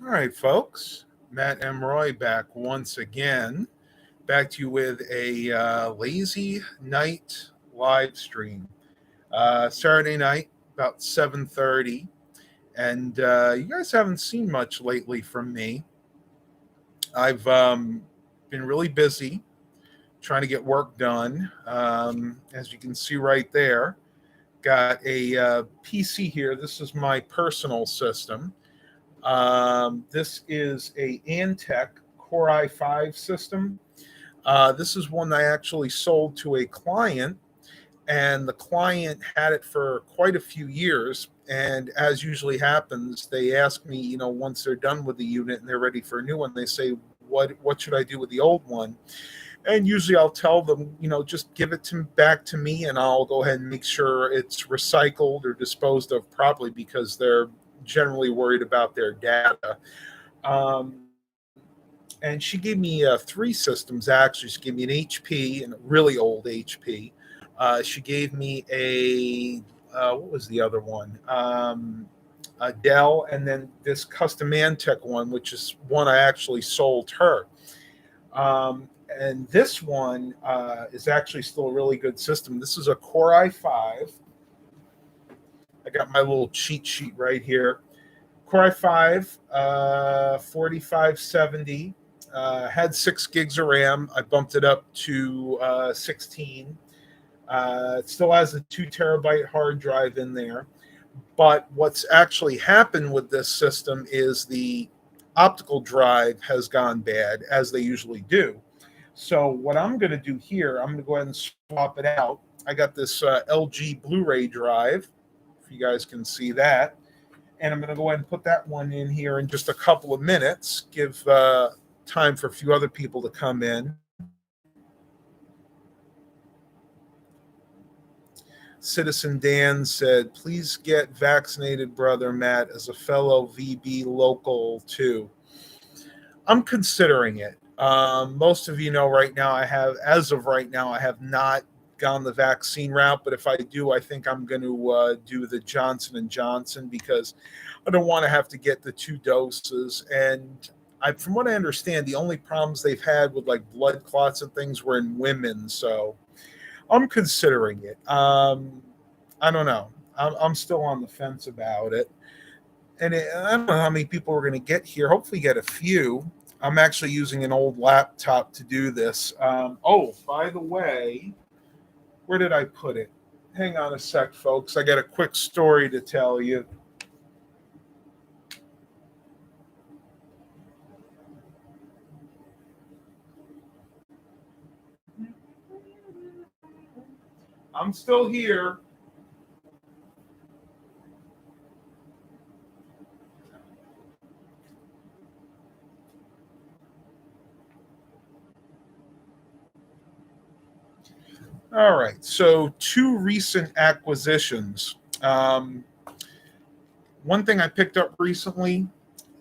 All right, folks. Matt M. Roy back once again. Back to you with a lazy night live stream. Saturday night, about 7:30, and you guys haven't seen much lately from me. I've been really busy trying to get work done. As you can see right there, got a PC here. This is my personal system. This is a Antec Core i5 system. This is one I actually sold to a client, and the client had it for quite a few years. And as usually happens, they ask me, once they're done with the unit and they're ready for a new one, they say, "What should I do with the old one?" And usually I'll tell them, just give it back to me, and I'll go ahead and make sure it's recycled or disposed of properly because they're generally worried about their data. Um, and she gave me three systems, actually. She gave me an HP, and a really old HP. She gave me what was the other one? A Dell, and then this custom Antec one, which is one I actually sold her. And this one is actually still a really good system. This is a Core i5. I got my little cheat sheet right here. Core i5, 4570, had 6 gigs of RAM. I bumped it up to 16. It still has a 2 terabyte hard drive in there. But what's actually happened with this system is the optical drive has gone bad, as they usually do. So what I'm going to do here, I'm going to go ahead and swap it out. I got this LG Blu-ray drive, if you guys can see that. And I'm going to go ahead and put that one in here in just a couple of minutes, give time for a few other people to come in. Citizen Dan said, "Please get vaccinated, brother Matt, as a fellow VB local too." I'm considering it. Most of you know right now as of right now, I have not gone the vaccine route, but if I do, I think I'm going to do the Johnson and Johnson because I don't want to have to get the 2 doses. And from what I understand, the only problems they've had with like blood clots and things were in women. So I'm considering it. I don't know. I'm still on the fence about it. And I don't know how many people we're going to get here. Hopefully get a few. I'm actually using an old laptop to do this. By the way, where did I put it? Hang on a sec, folks. I got a quick story to tell you. I'm still here. All right. So 2 recent acquisitions. One thing I picked up recently,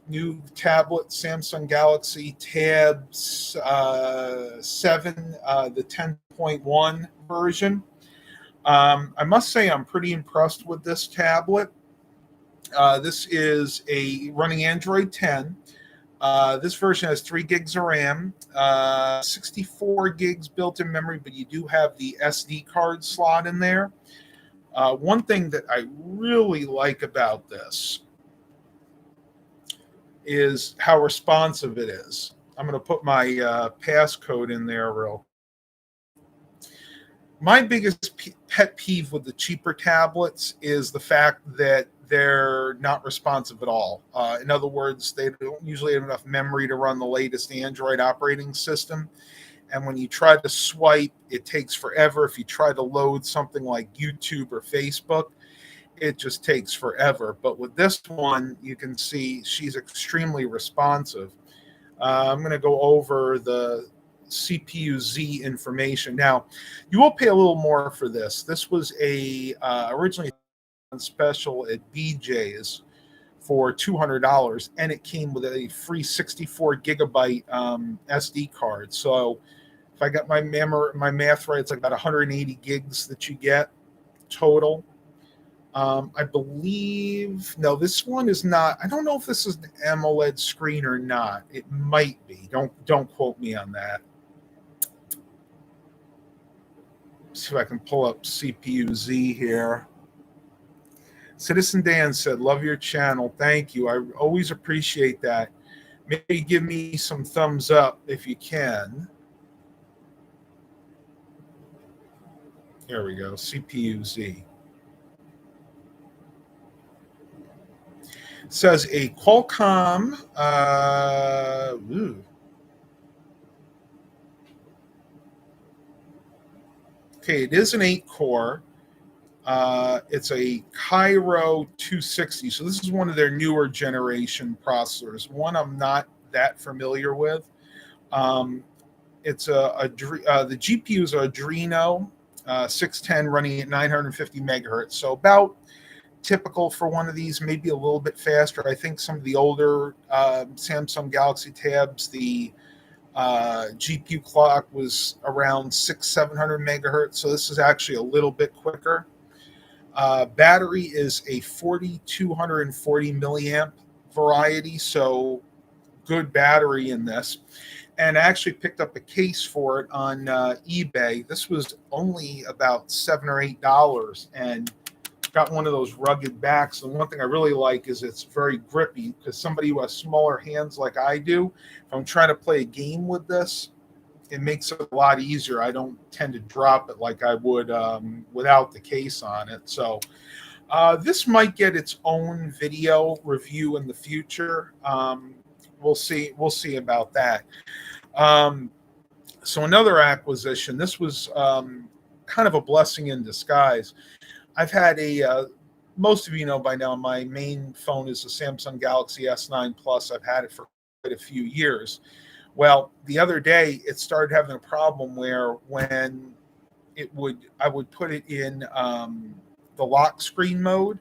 new tablet, Samsung Galaxy Tab 7, the 10.1 version. I must say I'm pretty impressed with this tablet. This is running Android 10. This version has 3 gigs of RAM, 64 gigs built-in memory, but you do have the SD card slot in there. One thing that I really like about this is how responsive it is. I'm going to put my passcode in there real. My biggest pet peeve with the cheaper tablets is the fact that they're not responsive at all. In other words, they don't usually have enough memory to run the latest Android operating system. And when you try to swipe, it takes forever. If you try to load something like YouTube or Facebook, it just takes forever. But with this one, you can see she's extremely responsive. I'm going to go over the CPU Z information. Now, you will pay a little more for this. This was originally on special at BJ's for $200, and it came with a free 64 gigabyte SD card. So if I got my math right, it's like about 180 gigs that you get total. I believe no, this one is not. I don't know if this is an AMOLED screen or not. It might be. Don't quote me on that. See if I can pull up CPU Z here. Citizen Dan said, "Love your channel. Thank you. I always appreciate that. Maybe give me some thumbs up if you can." There we go. CPU Z says a Qualcomm. Okay, it is an 8 core. It's a Cairo 260. So this is one of their newer generation processors. One I'm not that familiar with. Um, it's the GPUs are Adreno 610 running at 950 megahertz. So about typical for one of these, maybe a little bit faster. I think some of the older Samsung Galaxy tabs, the GPU clock was around 700 megahertz. So this is actually a little bit quicker. Battery is a 4240 milliamp variety, so good battery in this. And I actually picked up a case for it on eBay. This was only about $7 or $8, and got one of those rugged backs. And one thing I really like is it's very grippy, because somebody who has smaller hands like I do, if I'm trying to play a game with this, it makes it a lot easier. I don't tend to drop it like I would without the case on it. So this might get its own video review in the future. We'll see. We'll see about that. Um, so another acquisition. This was kind of a blessing in disguise. I've had most of you know by now, my main phone is a Samsung Galaxy S9 Plus. I've had it for quite a few years. Well, the other day it started having a problem where when I would put it in the lock screen mode,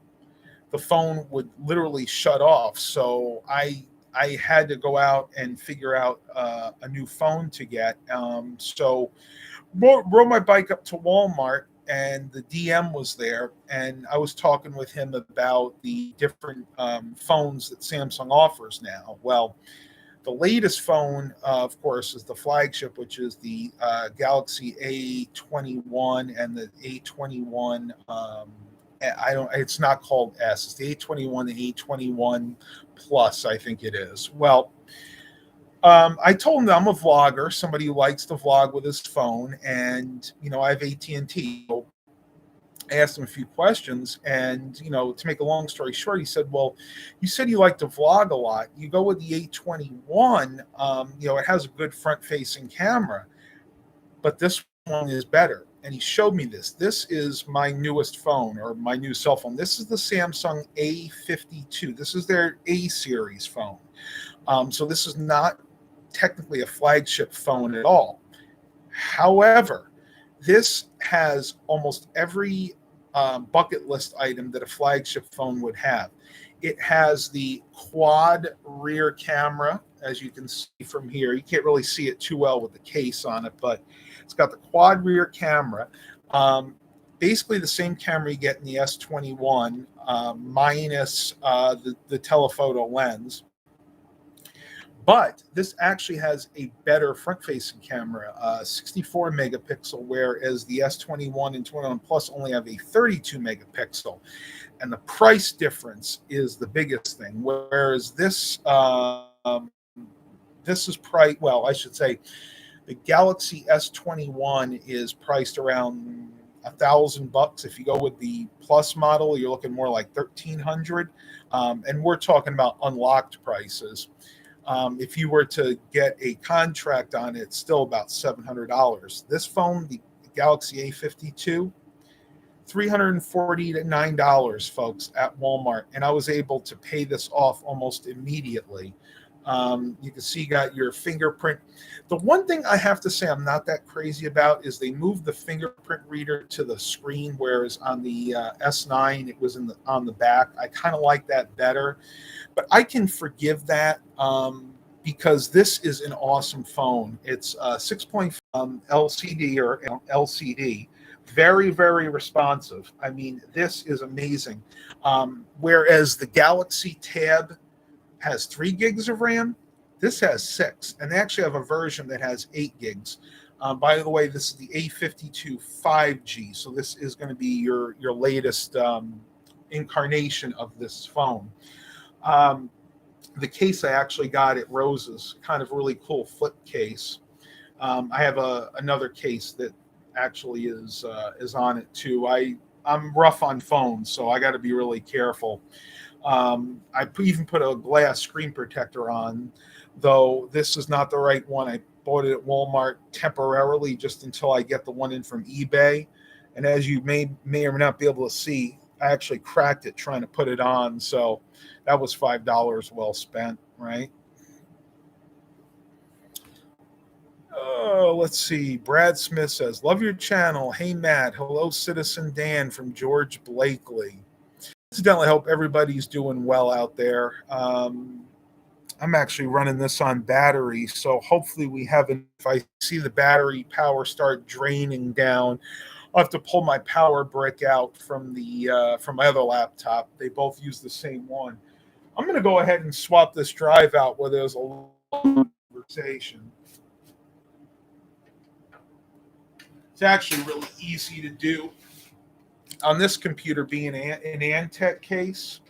the phone would literally shut off. So I had to go out and figure out a new phone to get. So rode my bike up to Walmart, and the DM was there, and I was talking with him about the different phones that Samsung offers now. Well, the latest phone, of course, is the flagship, which is the Galaxy A21 and the A21. I don't. It's not called S. It's the A21, the A21 Plus, I think it is. Well, I told him that I'm a vlogger, somebody who likes to vlog with his phone, and I have AT&T. So I asked him a few questions, and to make a long story short, he said, "Well, you said you like to vlog a lot. You go with the A21. It has a good front-facing camera, but this one is better." And he showed me this. This is my newest phone, or my new cell phone. This is the Samsung A52. This is their A series phone. So this is not technically a flagship phone at all. However, this has almost every bucket list item that a flagship phone would have. It has the quad rear camera, as you can see from here. You can't really see it too well with the case on it, but it's got the quad rear camera. Basically the same camera you get in the S21, minus the telephoto lens. But this actually has a better front-facing camera, 64 megapixel, whereas the S21 and 21 Plus only have a 32 megapixel. And the price difference is the biggest thing. Whereas this is priced, well, I should say, the Galaxy S21 is priced around $1,000. If you go with the Plus model, you're looking more like $1,300, and we're talking about unlocked prices. If you were to get a contract on it, it's still about $700. This phone, the Galaxy A52, $349, folks, at Walmart, and I was able to pay this off almost immediately. You can see you got your fingerprint. The one thing I have to say I'm not that crazy about is they moved the fingerprint reader to the screen, whereas on the S9 it was on the back. I kind of like that better, but I can forgive that because this is an awesome phone. It's 6.5 LCD or LCD Very, very responsive. I mean, this is amazing. Whereas the Galaxy Tab has 3 gigs of RAM, this has 6. And they actually have a version that has 8 gigs. By the way, this is the A52 5G. So this is going to be your latest incarnation of this phone. The case I actually got at Rose's, kind of really cool flip case. I have another case that actually is on it too. I'm rough on phones, so I got to be really careful. Even put a glass screen protector on, though this is not the right one. I bought it at Walmart temporarily just until I get the one in from eBay. And as you may or may not be able to see, I actually cracked it trying to put it on. So that was $5 well spent, right? Oh, let's see. Brad Smith says, love your channel. Hey, Matt. Hello, Citizen Dan from George Blakely. Incidentally, I hope everybody's doing well out there. I'm actually running this on battery, so hopefully we haven't. If I see the battery power start draining down, I'll have to pull my power brick out from my other laptop. They both use the same one. I'm going to go ahead and swap this drive out where there's a long conversation. It's actually really easy to do on this computer, being an Nght case.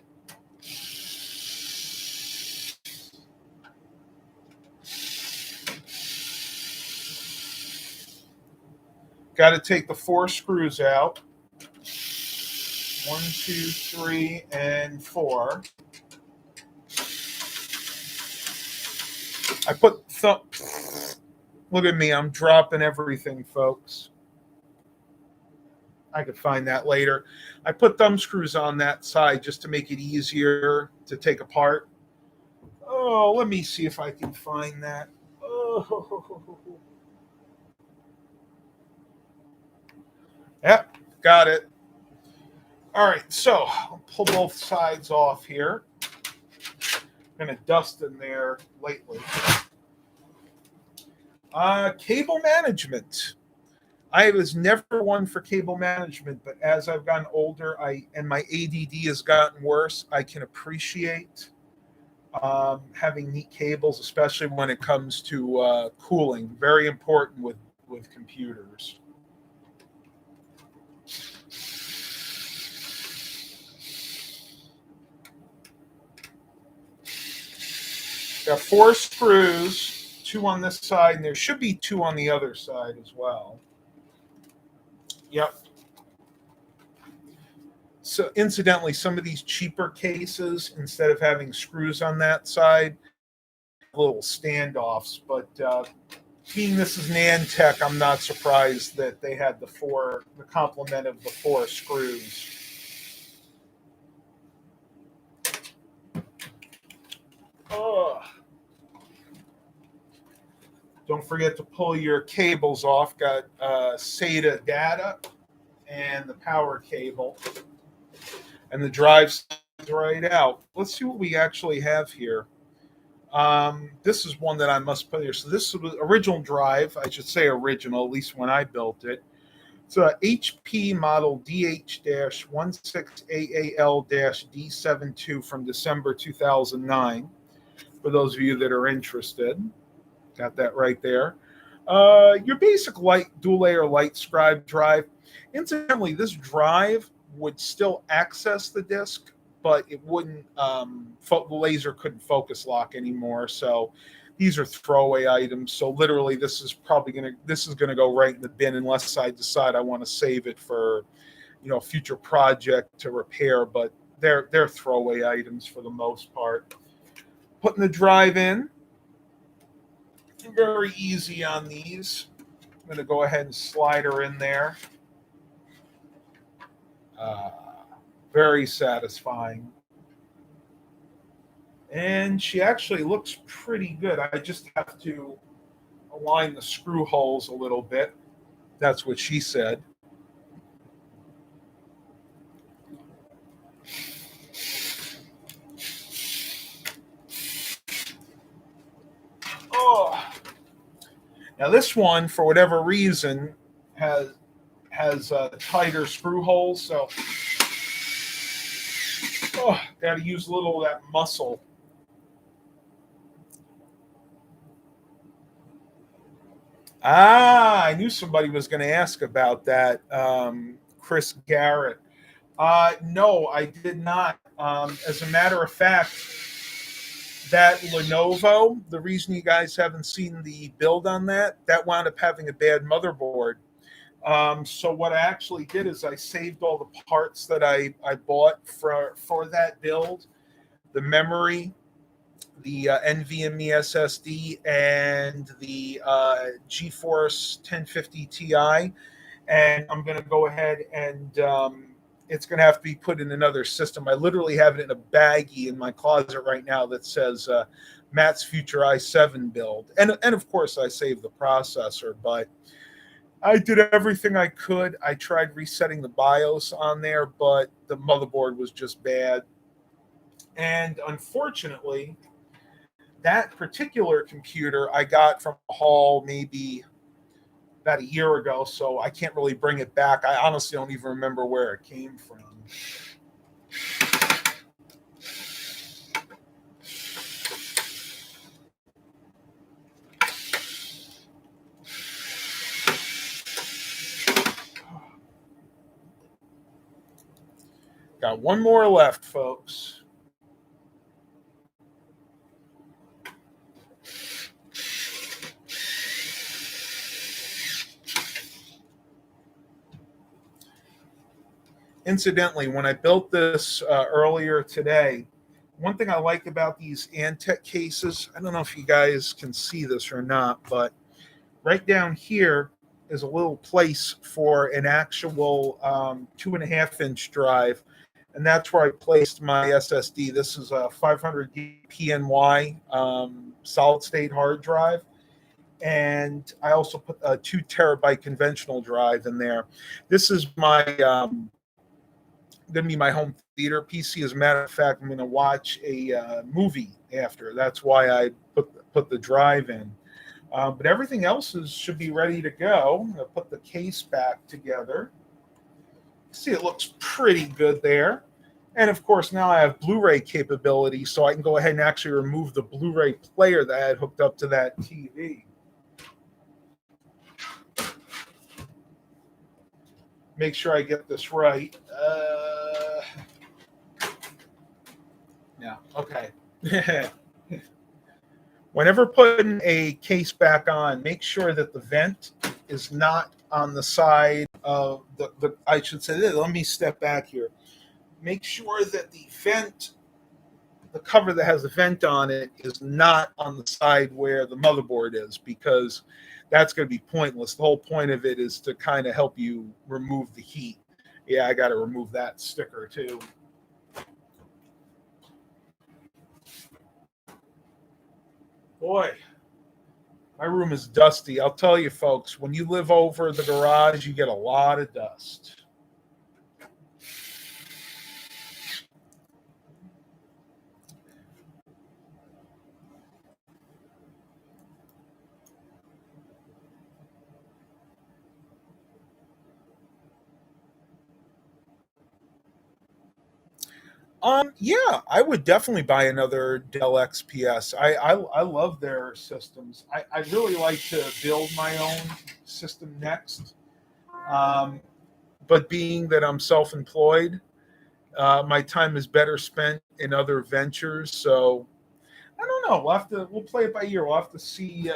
Got to take the 4 screws out. 1, 2, 3, and 4. I put look at me, I'm dropping everything, folks. I could find that later. I put thumb screws on that side just to make it easier to take apart. Oh, let me see if I can find that. Oh. Yep, got it. All right, so I'll pull both sides off here. I'm going to dust in there lately. Cable management. I was never one for cable management, but as I've gotten older, and my ADD has gotten worse, I can appreciate having neat cables, especially when it comes to cooling. Very important with computers. Got 4 screws, 2 on this side, and there should be 2 on the other side as well. Yep. So incidentally, some of these cheaper cases, instead of having screws on that side, little standoffs. But being this is Nantec, I'm not surprised that they had the complement of the 4 screws. Oh. Don't forget to pull your cables off. Got SATA data and the power cable. And the drive's right out. Let's see what we actually have here. This is one that I must put here. So this is the original drive. I should say original, at least when I built it. It's a HP model DH-16AAL-D72 from December 2009. For those of you that are interested. Got that right there. Your basic dual layer light scribe drive. Incidentally, this drive would still access the disk, but it wouldn't. The laser couldn't focus lock anymore. So these are throwaway items. So literally, this is gonna go right in the bin unless I decide I want to save it for, a future project to repair. But they're throwaway items for the most part. Putting the drive in. Very easy on these. I'm going to go ahead and slide her in there. Very satisfying. And she actually looks pretty good. I just have to align the screw holes a little bit. That's what she said. Oh. Now this one, for whatever reason, has has tighter screw holes, so got to use a little of that muscle. I knew somebody was going to ask about that. Chris Garrett. No, I did not. As a matter of fact, that Lenovo, the reason you guys haven't seen the build on that wound up having a bad motherboard. So what I actually did is I saved all the parts that I bought for that build, the memory, the NVMe SSD, and the GeForce 1050 Ti, and I'm going to go ahead and it's going to have to be put in another system. I literally have it in a baggie in my closet right now that says Matt's Future i7 build, and of course I saved the processor, but I did everything I could. I tried resetting the BIOS on there, but the motherboard was just bad. And unfortunately, that particular computer I got from a haul maybe about a year ago, so I can't really bring it back. I honestly don't even remember where it came from. Got one more left, folks. Incidentally, when I built this earlier today, one thing I like about these Nght cases, I don't know if you guys can see this or not, but right down here is a little place for an actual 2.5-inch drive, and that's where I placed my SSD. This is a 500 gig PNY solid state hard drive, and I also put a 2 terabyte conventional drive in there. This is my going to be my home theater PC. As a matter of fact, I'm going to watch a movie after. That's why I put the drive in. But everything else should be ready to go. I'm going to put the case back together. See, it looks pretty good there. And of course, now I have Blu-ray capability, so I can go ahead and actually remove the Blu-ray player that I had hooked up to that TV. Make sure I get this right. Yeah, okay. Whenever putting a case back on, make sure that the vent is not on the side of the I should say this. Let me step back here. Make sure that the vent, the cover that has the vent on it, is not on the side where the motherboard is, because that's going to be pointless. The whole point of it is to kind of help you remove the heat. Yeah, I got to remove that sticker too. Boy, my room is dusty. I'll tell you, folks, when you live over the garage, you get a lot of dust. Yeah, I would definitely buy another Dell XPS. I love their systems. I really like to build my own system next. Um, but being that I'm self-employed, my time is better spent in other ventures. So I don't know. We'll play it by ear. We'll have to see.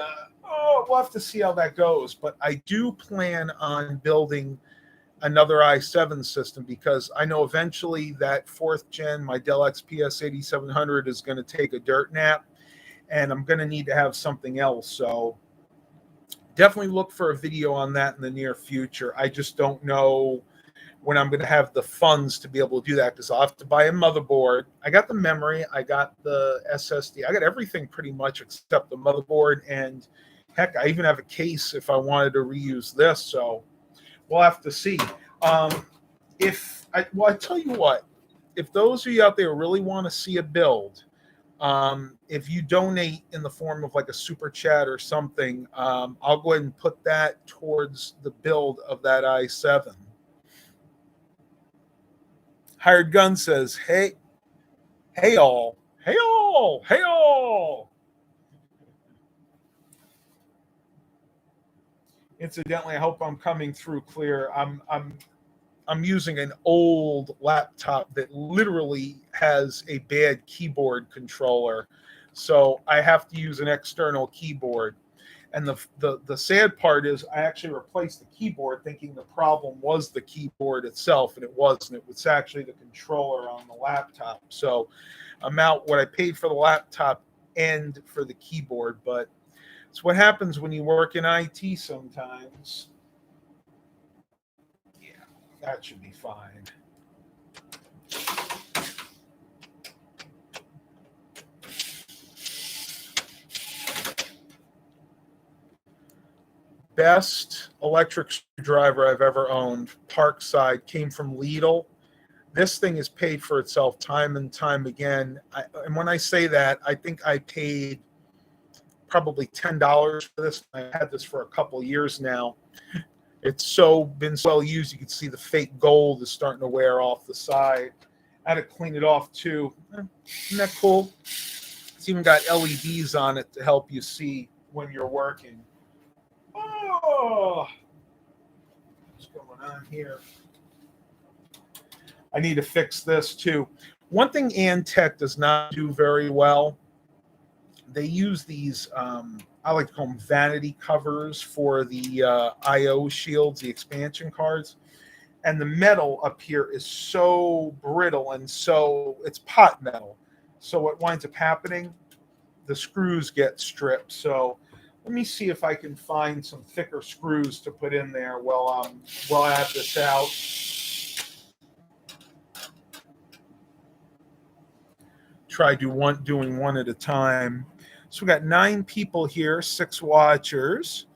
We'll have to see how that goes. But I do plan on building another i7 system, because I know eventually that 4th gen, my Dell XPS 8700, is going to take a dirt nap, and I'm going to need to have something else. So definitely look for a video on that in the near future. I just don't know when I'm going to have the funds to be able to do that, because I'll have to buy a motherboard. I got the memory, I got the SSD, I got everything pretty much except the motherboard, and heck, I even have a case if I wanted to reuse this. So we'll have to see. I tell you what, if those of you out there really want to see a build, If you donate in the form of like a super chat or something, I'll go ahead and put that towards the build of that i7. Hired Gun says, hey all, hey all, hey all. Incidentally, I hope I'm coming through clear. I'm using an old laptop that literally has a bad keyboard controller, so I have to use an external keyboard. And the sad part is I actually replaced the keyboard thinking the problem was the keyboard itself, and it wasn't. It was actually the controller on the laptop. So I'm out what I paid for the laptop and for the keyboard, but it's what happens when you work in IT sometimes. Yeah, that should be fine. Best electric screwdriver I've ever owned, Parkside, came from Lidl. This thing has paid for itself time and time again. And when I say that, I think I paid probably $10 for this. I've had this for a couple of years now. It's been so well used, you can see the fake gold is starting to wear off the side. I had to clean it off too. Isn't that cool? It's even got LEDs on it to help you see when you're working. Oh, what's going on here? I need to fix this too. One thing Nght does not do very well, they use these, I like to call them vanity covers for the I/O shields, the expansion cards. And the metal up here is so brittle and so it's pot metal. So what winds up happening, the screws get stripped. So let me see if I can find some thicker screws to put in there while I have this out. Try doing one at a time. So we got 9 people here, 6 watchers.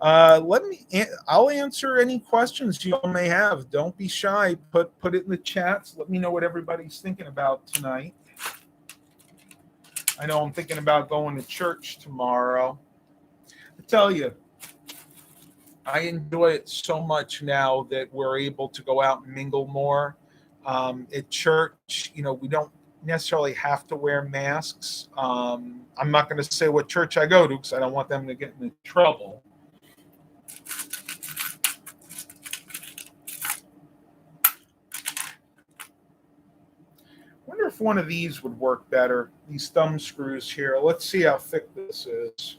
I'll answer any questions you all may have. Don't be shy. Put it in the chats. Let me know what everybody's thinking about tonight. I know I'm thinking about going to church tomorrow. I tell you, I enjoy it so much now that we're able to go out and mingle more. At church, we don't necessarily have to wear masks. I'm not going to say what church I go to because I don't want them to get into trouble. I wonder if one of these would work better, these thumb screws here. Let's see how thick this is.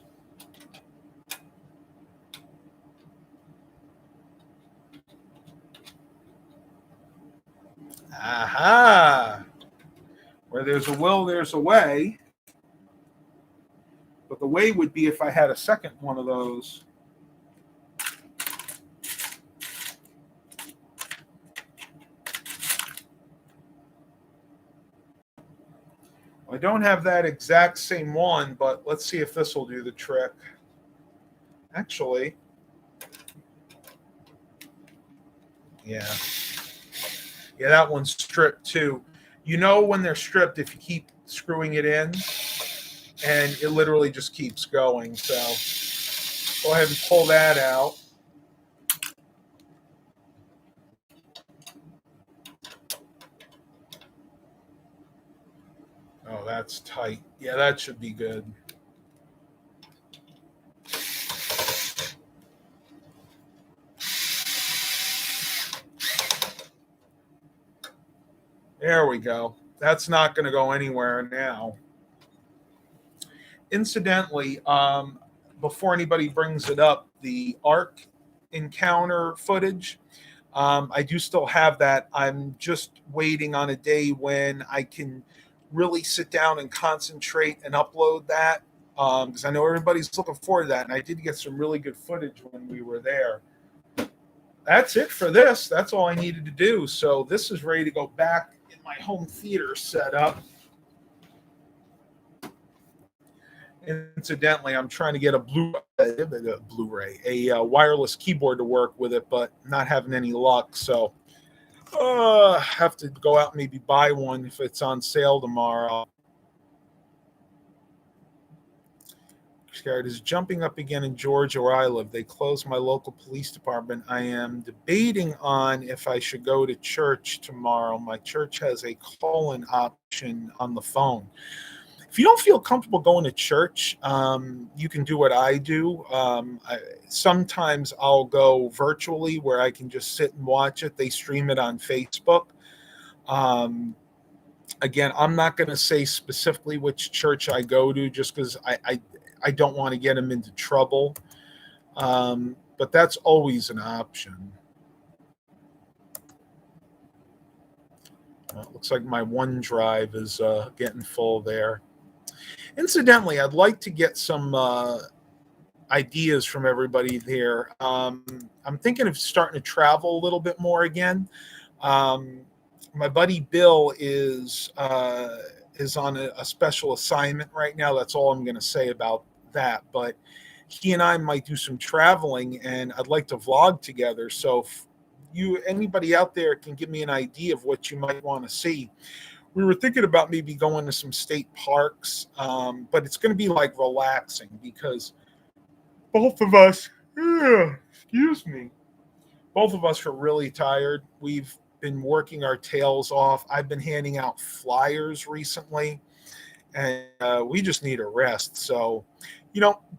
Aha! Where there's a will, there's a way. But the way would be if I had a second one of those. I don't have that exact same one, but let's see if this will do the trick. Actually, yeah, that one's stripped too. When they're stripped, if you keep screwing it in, and it literally just keeps going. So go ahead and pull that out. Oh, that's tight. Yeah, that should be good. There we go. That's not going to go anywhere now. Incidentally, before anybody brings it up, the Ark encounter footage, I do still have that. I'm just waiting on a day when I can really sit down and concentrate and upload that because I know everybody's looking forward to that. And I did get some really good footage when we were there. That's it for this. That's all I needed to do. So this is ready to go back in my home theater setup. Incidentally, I'm trying to get a Blu-ray, a wireless keyboard to work with it, but not having any luck. So have to go out and maybe buy one if it's on sale tomorrow. Scared is jumping up again in Georgia where I live. They closed my local police department. I am debating on if I should go to church tomorrow. My church has a call-in option on the phone. If you don't feel comfortable going to church, you can do what I do. Sometimes I'll go virtually where I can just sit and watch it. They stream it on Facebook. Um, Again, I'm not going to say specifically which church I go to just because I don't want to get them into trouble. But that's always an option. It looks like my OneDrive is getting full there. Incidentally, I'd like to get some ideas from everybody there. I'm thinking of starting to travel a little bit more again. My buddy Bill is on a special assignment right now. That's all I'm going to say about that. But he and I might do some traveling, and I'd like to vlog together. So if anybody out there can give me an idea of what you might want to see. We were thinking about maybe going to some state parks, but it's going to be like relaxing because both of us, excuse me, both of us are really tired. We've been working our tails off. I've been handing out flyers recently, and we just need a rest. So,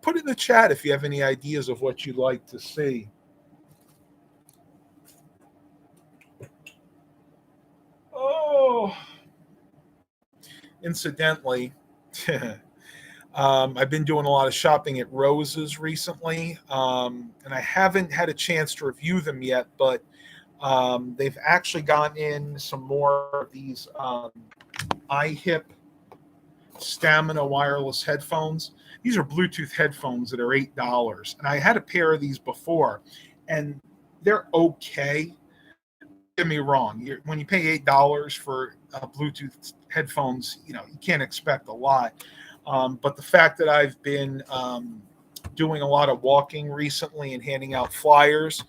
put in the chat if you have any ideas of what you'd like to see. Oh, incidentally, I've been doing a lot of shopping at Rose's recently, and I haven't had a chance to review them yet, but they've actually gotten in some more of these iHip Stamina wireless headphones. These are Bluetooth headphones that are $8, and I had a pair of these before, and they're okay. Don't get me wrong. When you pay $8 for Bluetooth headphones, you can't expect a lot. But the fact that I've been doing a lot of walking recently and handing out flyers,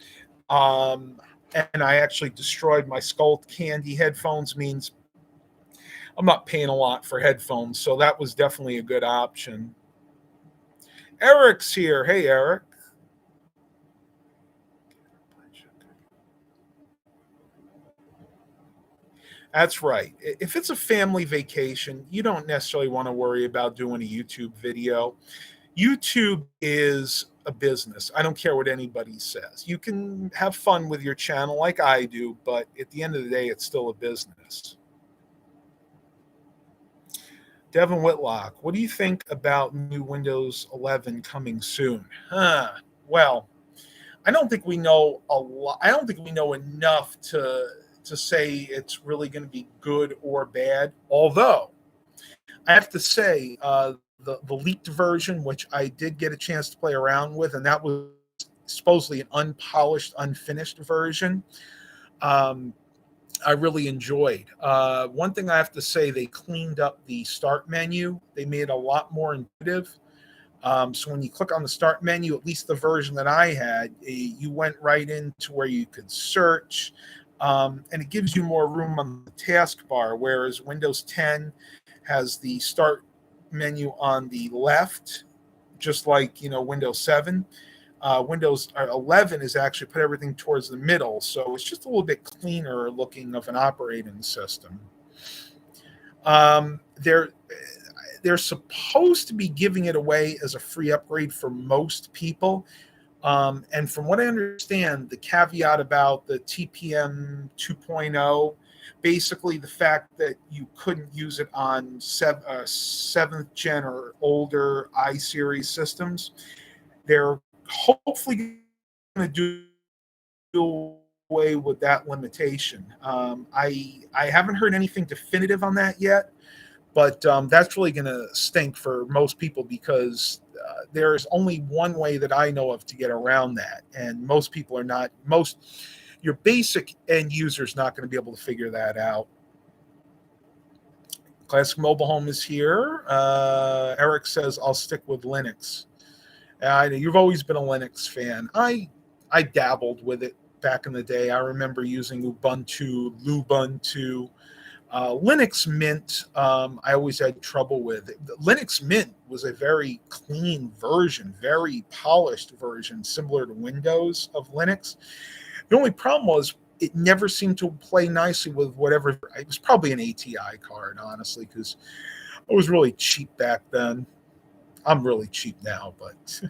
and I actually destroyed my Skull Candy headphones means I'm not paying a lot for headphones. So that was definitely a good option. Eric's here. Hey, Eric. That's right. If it's a family vacation, you don't necessarily want to worry about doing a YouTube video. YouTube is a business. I don't care what anybody says. You can have fun with your channel like I do, but at the end of the day, it's still a business. Devin Whitlock, what do you think about new Windows 11 coming soon? Well, I don't think we know a lot. I don't think we know enough to say it's really going to be good or bad. Although I have to say, the leaked version, which I did get a chance to play around with, and that was supposedly an unpolished, unfinished version, I really enjoyed. One thing I have to say, they cleaned up the start menu. They made it a lot more intuitive. So when you click on the start menu, at least the version that I had, you went right into where you could search, and it gives you more room on the taskbar, whereas Windows 10 has the start menu on the left, just like Windows 7. Windows 11 is actually put everything towards the middle, so it's just a little bit cleaner looking of an operating system. They're supposed to be giving it away as a free upgrade for most people. And from what I understand, the caveat about the TPM 2.0, basically the fact that you couldn't use it on 7th gen or older iSeries systems, they're hopefully going to do away with that limitation. I haven't heard anything definitive on that yet, but that's really going to stink for most people because there's only one way that I know of to get around that, and most people are not. Your basic end user is not going to be able to figure that out. Classic Mobile Home is here. Eric says I'll stick with Linux. You've always been a Linux fan. I dabbled with it back in the day. I remember using Ubuntu, Lubuntu. Linux Mint, I always had trouble with. Linux Mint was a very clean version, very polished version, similar to Windows of Linux. The only problem was it never seemed to play nicely with whatever. It was probably an ATI card, honestly, because I was really cheap back then. I'm really cheap now, but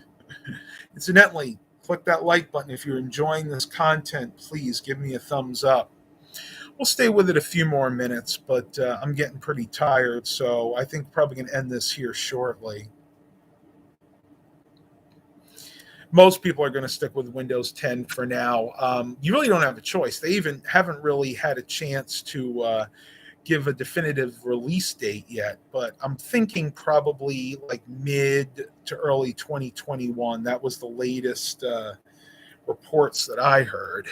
incidentally, click that like button if you're enjoying this content. Please give me a thumbs up. We'll stay with it a few more minutes, but I'm getting pretty tired, so I think probably going to end this here shortly. Most people are going to stick with Windows 10 for now. You really don't have a choice. They even haven't really had a chance to give a definitive release date yet, but I'm thinking probably like mid to early 2021. That was the latest reports that I heard.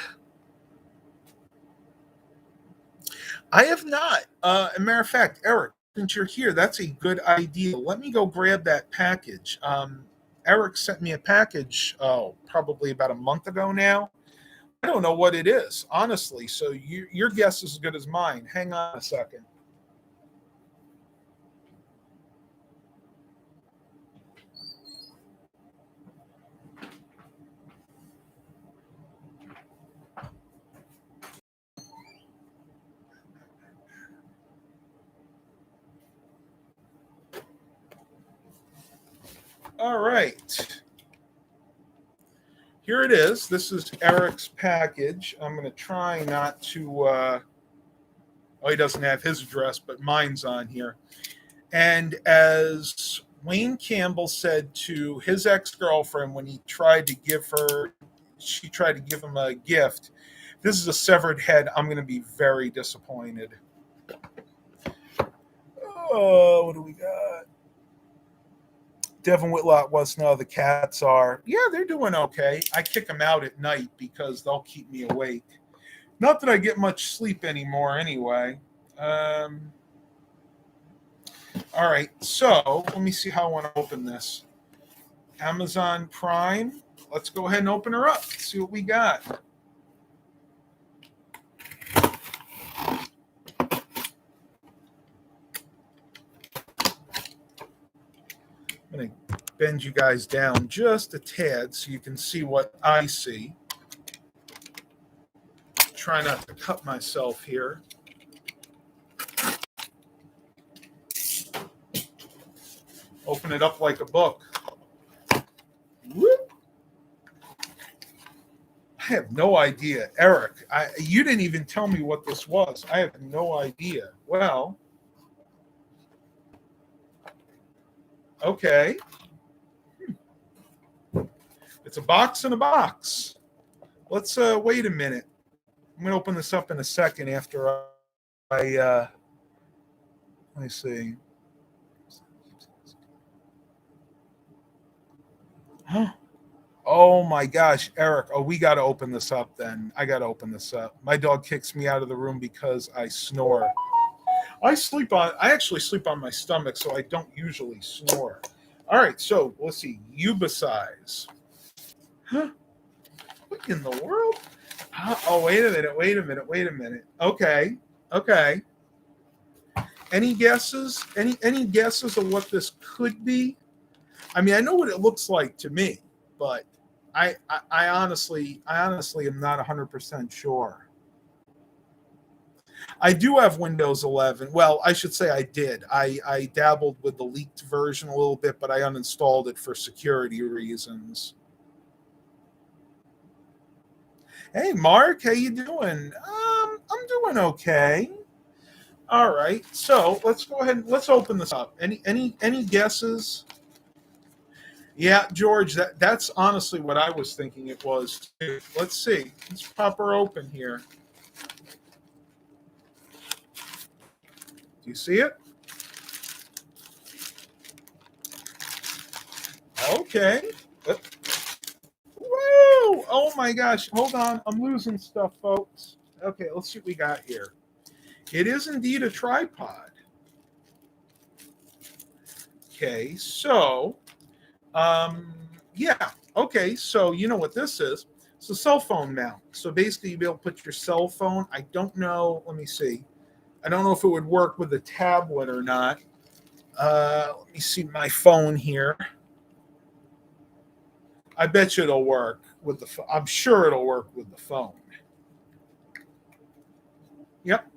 I have not. As a matter of fact, Eric, since you're here, that's a good idea. Let me go grab that package. Eric sent me a package, probably about a month ago now. I don't know what it is, honestly. So your guess is as good as mine. Hang on a second. All right. Here it is. This is Eric's package. I'm going to try not to. He doesn't have his address, but mine's on here. And as Wayne Campbell said to his ex-girlfriend when she tried to give him a gift, this is a severed head. I'm going to be very disappointed. Oh, what do we got? Devin Whitlock wants to know how the cats are. Yeah, they're doing okay. I kick them out at night because they'll keep me awake. Not that I get much sleep anymore anyway. All right, so let me see how I want to open this. Amazon Prime. Let's go ahead and open her up. See what we got. I'm going to bend you guys down just a tad so you can see what I see. Try not to cut myself here. Open it up like a book. Whoop. I have no idea. Eric, you didn't even tell me what this was. I have no idea. Well, okay. It's a box in a box. Let's wait a minute. I'm going to open this up in a second after let me see. Huh? Oh my gosh, Eric. Oh, we got to open this up then. I got to open this up. My dog kicks me out of the room because I snore. I actually sleep on my stomach, so I don't usually snore. All right, so let's see. Yuba size. Huh? What in the world? Oh, wait a minute. Okay. Any guesses? Any guesses of what this could be? I mean, I know what it looks like to me, but I honestly am not 100% sure. I do have Windows 11. Well, I should say I did. I dabbled with the leaked version a little bit, but I uninstalled it for security reasons. Hey, Mark, how you doing? I'm doing okay. All right, so let's go ahead and let's open this up. Any guesses? Yeah, George, that's honestly what I was thinking it was. Let's see. Let's pop her open here. Do you see it? Okay. Woo! Oh my gosh. Hold on. I'm losing stuff, folks. Okay, let's see what we got here. It is indeed a tripod. Okay, so yeah. Okay, so you know what this is. It's a cell phone mount. So basically you'll be able to put your cell phone. I don't know. Let me see. I don't know if it would work with a tablet or not. Let me see my phone here. I bet you it'll work with the. I'm sure it'll work with the phone. Yep.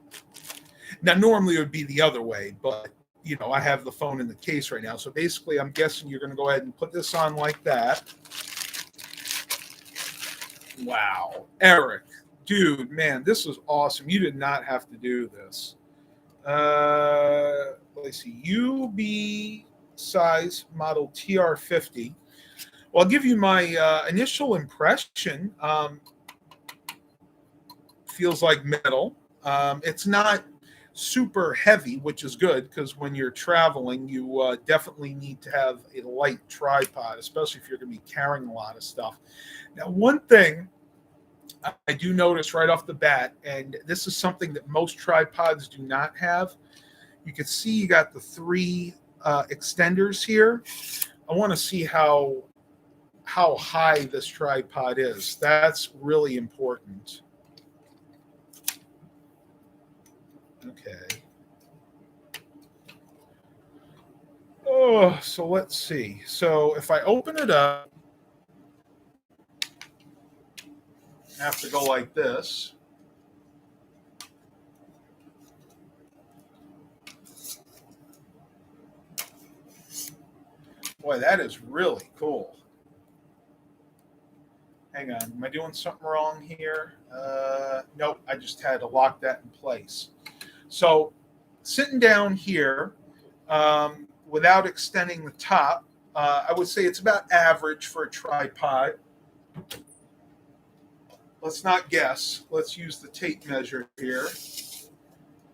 Now, normally it would be the other way, but I have the phone in the case right now. So basically, I'm guessing you're going to go ahead and put this on like that. Wow, Eric, dude, man, this was awesome. You did not have to do this. Let's see, UB size model TR50. Well, I'll give you my initial impression. Feels like metal. It's not super heavy, which is good because when you're traveling, you definitely need to have a light tripod, especially if you're going to be carrying a lot of stuff. Now, one thing I do notice right off the bat, and this is something that most tripods do not have, you can see you got the three extenders here. I want to see how high this tripod is. That's really important. Okay. Oh, so let's see. So if I open it up, I have to go like this. Boy, that is really cool. Hang on, am I doing something wrong here? Nope, I just had to lock that in place. So sitting down here, without extending the top, I would say it's about average for a tripod. Let's not guess. Let's use the tape measure here.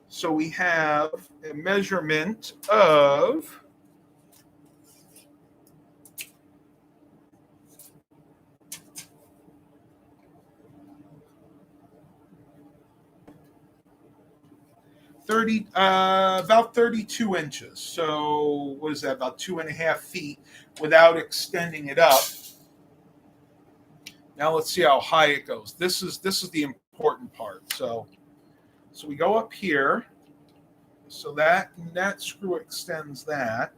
So we have a measurement of 30, about 32 inches. So what is that? About 2.5 feet without extending it up. Now let's see how high it goes. This is the important part. So we go up here. So that screw extends that.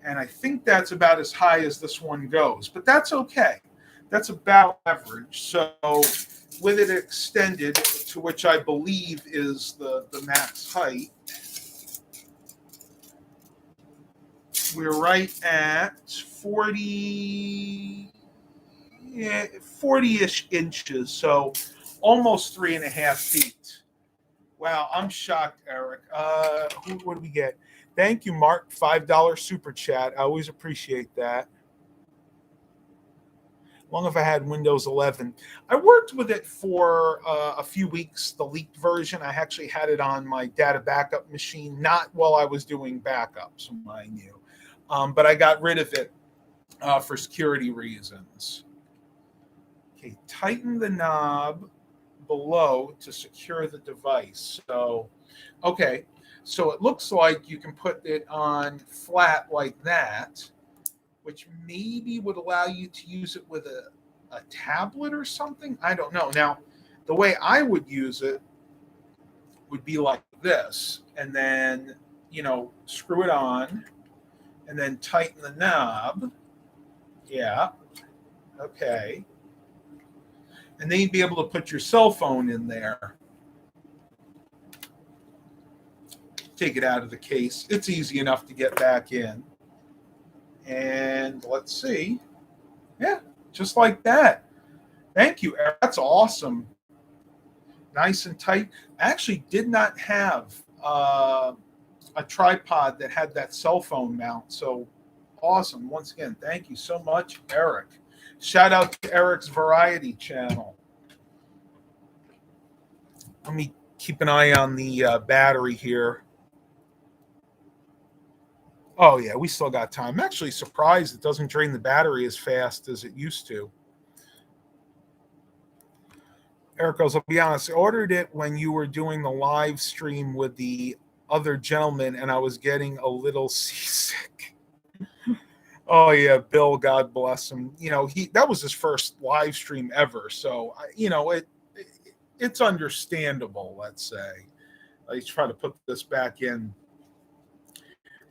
And I think that's about as high as this one goes, but that's okay. That's about average. So with it extended, to which I believe is the max height, we're right at 40-ish inches, so almost 3.5 feet. Wow, I'm shocked, Eric. What do we get? Thank you, Mark. $5 super chat. I always appreciate that. Long if I had Windows 11. I worked with it for a few weeks, the leaked version. I actually had it on my data backup machine, not while I was doing backups, mind you. But I got rid of it for security reasons. Okay, tighten the knob below to secure the device. So, okay, so it looks like you can put it on flat like that, which maybe would allow you to use it with a tablet or something. I don't know. Now, the way I would use it would be like this, and then, screw it on, and then tighten the knob. Yeah. Okay. And then you'd be able to put your cell phone in there. Take it out of the case. It's easy enough to get back in. And let's see. Yeah, just like that. Thank you, Eric. That's awesome. Nice and tight. I actually did not have a tripod that had that cell phone mount. So awesome. Once again, thank you so much, Eric. Shout out to Eric's Variety channel. Let me keep an eye on the battery here. Oh, yeah, we still got time. I'm actually surprised it doesn't drain the battery as fast as it used to. Eric goes, I'll be honest, I ordered it when you were doing the live stream with the other gentleman, and I was getting a little seasick. Oh, yeah, Bill, God bless him. That was his first live stream ever. So, it's understandable, let's say. Let's try to put this back in.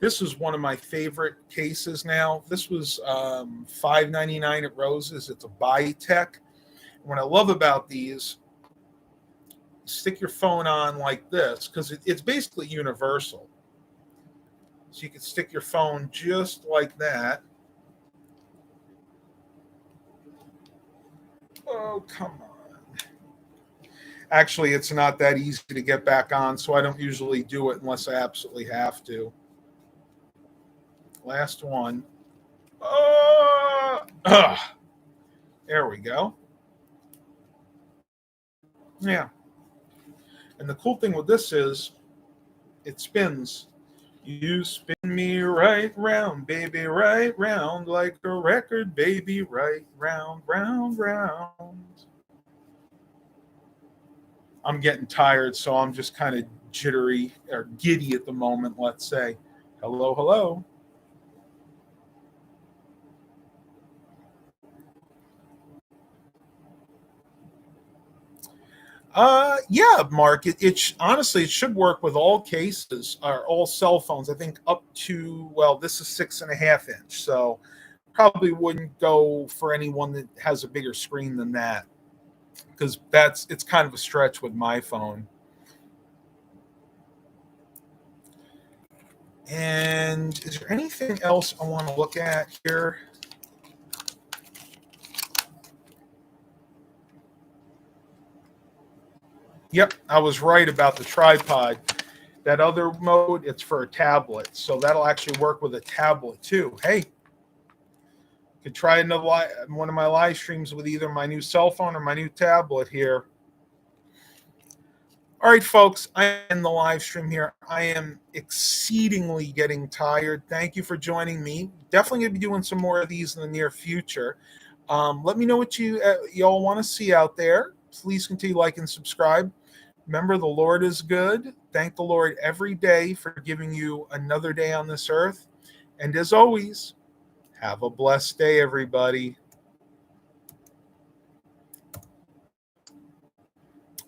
This is one of my favorite cases now. This was $5.99 at Rose's. It's a Bitech. What I love about these, stick your phone on like this because it's basically universal. So you can stick your phone just like that. Oh, come on. Actually, it's not that easy to get back on, so I don't usually do it unless I absolutely have to. Last one. There we go. Yeah. And the cool thing with this is it spins. You spin me right round, baby, right round, like a record, baby, right round, round, round. I'm getting tired, so I'm just kind of jittery or giddy at the moment, let's say. Hello, hello. Yeah, Mark. Honestly, it should work with all cases or all cell phones. I think up to, well, this is 6.5 inch, so probably wouldn't go for anyone that has a bigger screen than that because it's kind of a stretch with my phone. And is there anything else I want to look at here? Yep, I was right about the tripod. That other mode, it's for a tablet, so that'll actually work with a tablet too. Hey, could try one of my live streams with either my new cell phone or my new tablet here. All right, folks, I am the live stream here. I am exceedingly getting tired. Thank you for joining me. Definitely going to be doing some more of these in the near future. Let me know what y'all want to see out there. Please continue to like and subscribe. Remember, the Lord is good. Thank the Lord every day for giving you another day on this earth. And as always, have a blessed day, everybody.